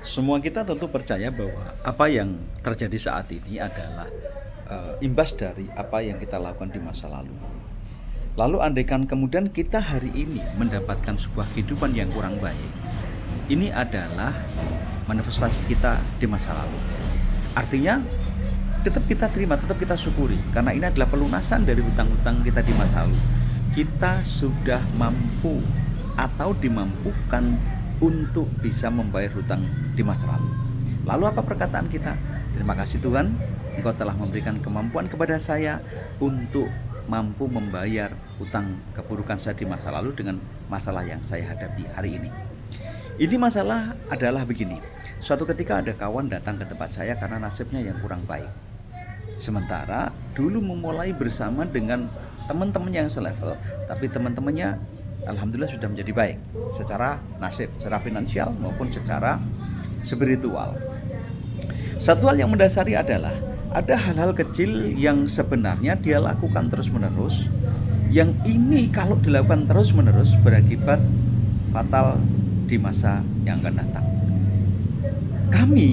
Semua kita tentu percaya bahwa apa yang terjadi saat ini adalah imbas dari apa yang kita lakukan di masa lalu. Lalu andaikan kemudian kita hari ini mendapatkan sebuah kehidupan yang kurang baik, ini adalah manifestasi kita di masa lalu. Artinya tetap kita terima, tetap kita syukuri, karena ini adalah pelunasan dari hutang-hutang kita di masa lalu. Kita sudah mampu atau dimampukan untuk bisa membayar hutang di masa lalu. Lalu apa perkataan kita? Terima kasih Tuhan, Engkau telah memberikan kemampuan kepada saya untuk mampu membayar hutang keburukan saya di masa lalu dengan masalah yang saya hadapi hari ini. Ini masalah adalah begini. Suatu ketika ada kawan datang ke tempat saya karena nasibnya yang kurang baik. Sementara dulu memulai bersama dengan teman-teman yang selevel, tapi teman-temannya alhamdulillah sudah menjadi baik secara nasib, secara finansial maupun secara spiritual. Satu hal yang mendasari adalah ada hal-hal kecil yang sebenarnya dia lakukan terus-menerus, yang ini kalau dilakukan terus-menerus berakibat fatal di masa yang akan datang. Kami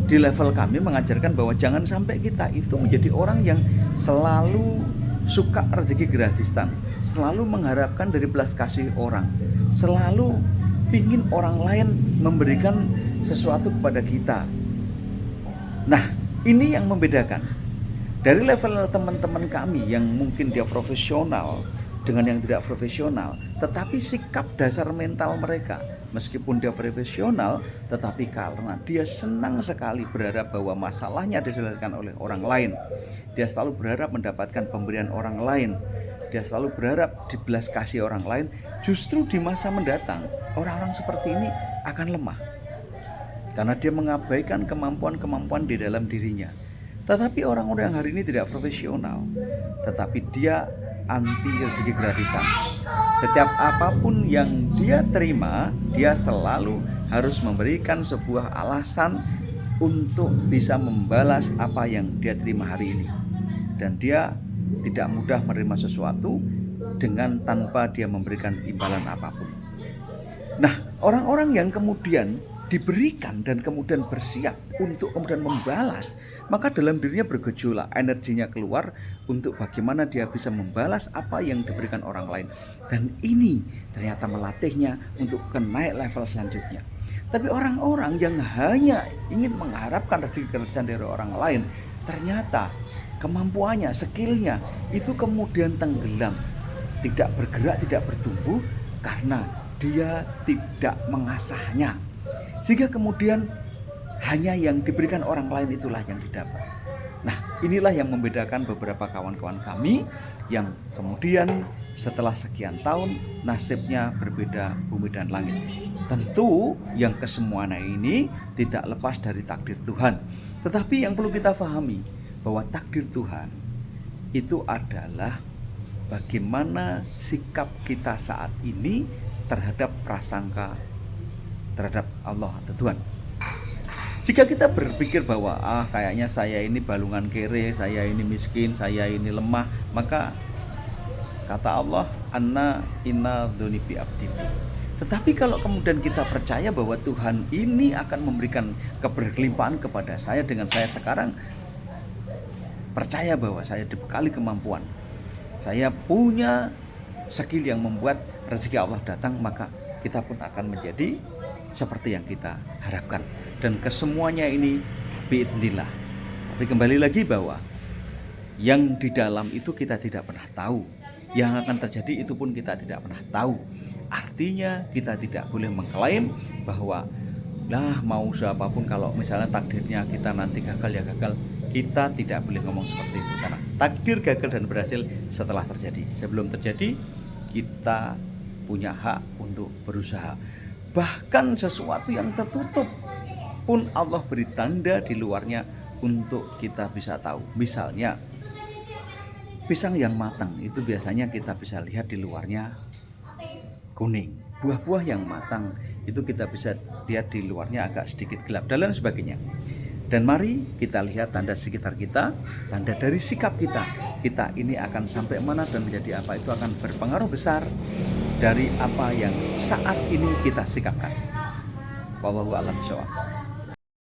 di level kami mengajarkan bahwa jangan sampai kita itu menjadi orang yang selalu suka rezeki gratisan, selalu mengharapkan dari belas kasih orang, selalu ingin orang lain memberikan sesuatu kepada kita. Nah, ini yang membedakan dari level teman-teman kami yang mungkin dia profesional dengan yang tidak profesional, tetapi sikap dasar mental mereka meskipun dia profesional, tetapi karena dia senang sekali berharap bahwa masalahnya diselesaikan oleh orang lain, dia selalu berharap mendapatkan pemberian orang lain, dia selalu berharap dibelas kasih orang lain. Justru di masa mendatang orang-orang seperti ini akan lemah karena dia mengabaikan kemampuan-kemampuan di dalam dirinya. Tetapi orang-orang yang hari ini tidak profesional, tetapi dia anti rezeki gratisan. Setiap apapun yang dia terima, dia selalu harus memberikan sebuah alasan untuk bisa membalas apa yang dia terima hari ini. Dan dia tidak mudah menerima sesuatu dengan tanpa dia memberikan imbalan apapun. Nah, orang-orang yang kemudian diberikan dan kemudian bersiap untuk kemudian membalas, maka dalam dirinya bergejolak, energinya keluar untuk bagaimana dia bisa membalas apa yang diberikan orang lain. Dan ini ternyata melatihnya untuk ke naik level selanjutnya. Tapi orang-orang yang hanya ingin mengharapkan rezeki gratisan dari orang lain, ternyata kemampuannya, skillnya itu kemudian tenggelam, tidak bergerak, tidak bertumbuh karena dia tidak mengasahnya. Sehingga kemudian hanya yang diberikan orang lain itulah yang didapat. Nah, inilah yang membedakan beberapa kawan-kawan kami yang kemudian setelah sekian tahun nasibnya berbeda bumi dan langit. Tentu yang kesemuanya ini tidak lepas dari takdir Tuhan. Tetapi yang perlu kita pahami bahwa takdir Tuhan itu adalah bagaimana sikap kita saat ini terhadap prasangka terhadap Allah atau Tuhan. Jika kita berpikir bahwa kayaknya saya ini balungan kere, saya ini miskin, saya ini lemah, maka kata Allah, anna inna dzunibi abdi. Tetapi kalau kemudian kita percaya bahwa Tuhan ini akan memberikan keberlimpahan kepada saya dengan saya sekarang percaya bahwa saya dibekali kemampuan, saya punya skill yang membuat rezeki Allah datang, maka kita pun akan menjadi seperti yang kita harapkan. Dan kesemuanya ini biidznillah. Tapi kembali lagi bahwa yang di dalam itu kita tidak pernah tahu, yang akan terjadi itu pun kita tidak pernah tahu. Artinya kita tidak boleh mengklaim bahwa mau siapapun kalau misalnya takdirnya kita nanti gagal ya gagal. Kita tidak boleh ngomong seperti itu, karena takdir gagal dan berhasil setelah terjadi. Sebelum terjadi kita punya hak untuk berusaha. Bahkan sesuatu yang tertutup pun Allah beri tanda di luarnya untuk kita bisa tahu. Misalnya pisang yang matang itu biasanya kita bisa lihat di luarnya kuning. Buah-buah yang matang itu kita bisa lihat di luarnya agak sedikit gelap dan lain sebagainya. Dan mari kita lihat tanda sekitar kita, tanda dari sikap kita. Kita ini akan sampai mana dan menjadi apa, itu akan berpengaruh besar dari apa yang saat ini kita sikapkan. Wallahu a'lam bishawab.